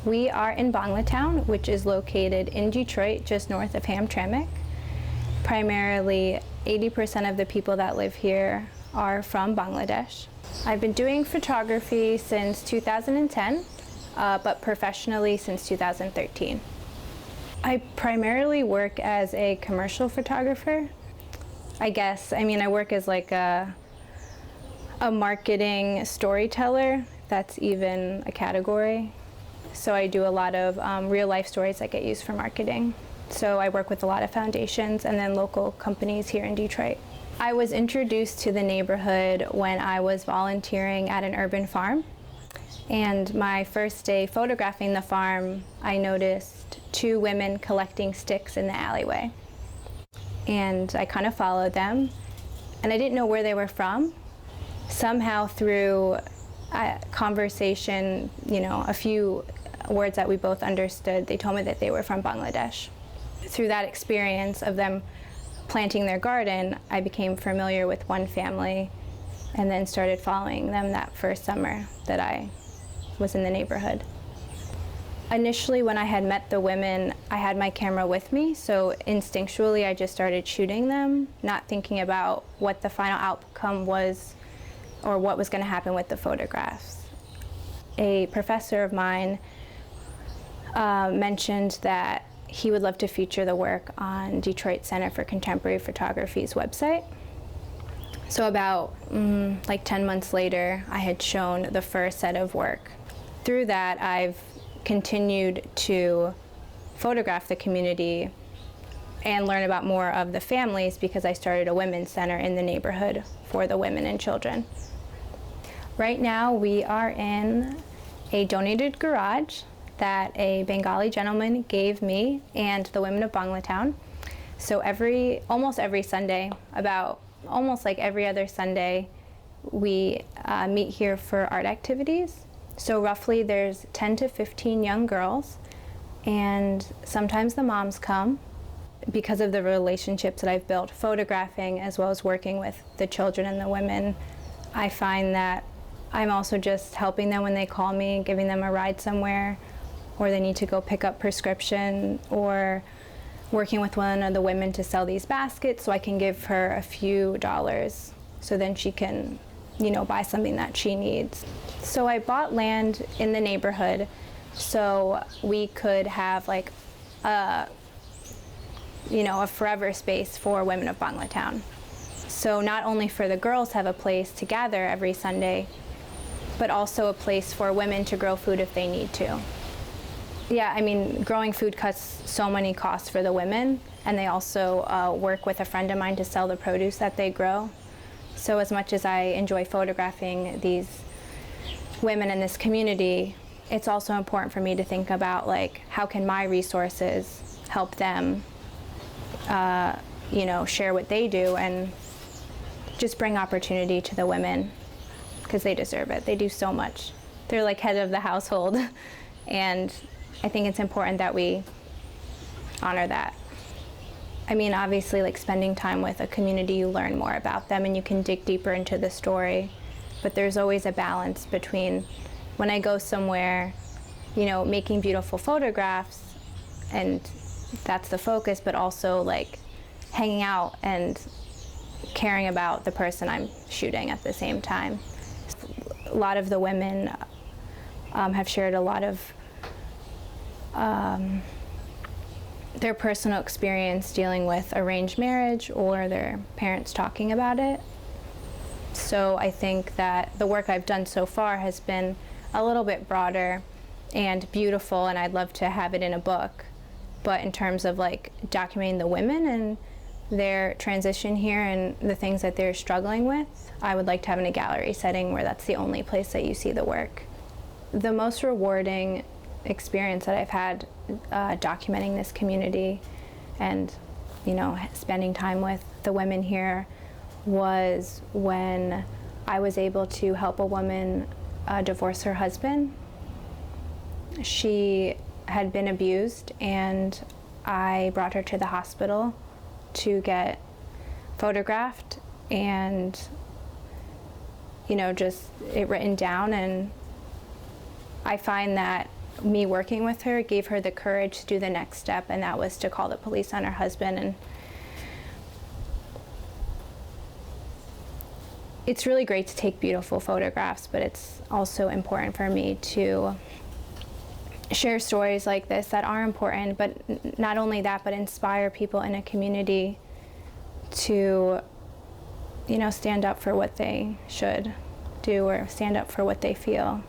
We are in Bonglatown, which is located in Detroit, just north of Hamtramck. Primarily, 80% of the people that live here are from Bangladesh. I've been doing photography since 2010, but professionally since 2013. I primarily work as a commercial photographer. I work as like a marketing storyteller, if that's even a category. So I do a lot of real life stories that get used for marketing. So I work with a lot of foundations and then local companies here in Detroit. I was introduced to the neighborhood when I was volunteering at an urban farm. And my first day photographing the farm, I noticed two women collecting sticks in the alleyway. And I kind of followed them, and I didn't know where they were from. Somehow through a conversation, a few words that we both understood, they told me that they were from Bangladesh. Through that experience of them planting their garden, I became familiar with one family and then started following them that first summer that I was in the neighborhood. Initially, when I had met the women, I had my camera with me, so instinctually I just started shooting them, not thinking about what the final outcome was or what was going to happen with the photographs. A professor of mine mentioned that he would love to feature the work on Detroit Center for Contemporary Photography's website. So about 10 months later, I had shown the first set of work. Through that, I've continued to photograph the community and learn about more of the families because I started a women's center in the neighborhood for the women and children. Right now, we are in a donated garage that a Bengali gentleman gave me and the women of Bonglatown. So almost every Sunday, almost like every other Sunday, we meet here for art activities. So roughly there's 10 to 15 young girls, and sometimes the moms come because of the relationships that I've built photographing as well as working with the children and the women. I find that I'm also just helping them when they call me, giving them a ride somewhere, or they need to go pick up prescription, or working with one of the women to sell these baskets so I can give her a few dollars so then she can buy something that she needs. So I bought land in the neighborhood so we could have like a forever space for women of Bonglatown. So not only for the girls have a place to gather every Sunday, but also a place for women to grow food if they need to. Yeah, growing food cuts so many costs for the women, and they also work with a friend of mine to sell the produce that they grow. So as much as I enjoy photographing these women in this community, it's also important for me to think about how can my resources help them share what they do and just bring opportunity to the women, because they deserve it. They do so much. They're like head of the household, and I think it's important that we honor that. Obviously, spending time with a community, you learn more about them and you can dig deeper into the story. But there's always a balance between when I go somewhere, making beautiful photographs, and that's the focus, but also hanging out and caring about the person I'm shooting at the same time. A lot of the women have shared a lot of their personal experience dealing with arranged marriage or their parents talking about it. So I think that the work I've done so far has been a little bit broader and beautiful, and I'd love to have it in a book. But in terms of documenting the women and their transition here and the things that they're struggling with, I would like to have in a gallery setting where that's the only place that you see the work. The most rewarding experience that I've had documenting this community and spending time with the women here was when I was able to help a woman divorce her husband. She had been abused, and I brought her to the hospital to get photographed and just it written down. And I find that me working with her gave her the courage to do the next step, and that was to call the police on her husband. And it's really great to take beautiful photographs, but it's also important for me to share stories like this that are important, but not only that, but inspire people in a community to, stand up for what they should do or stand up for what they feel.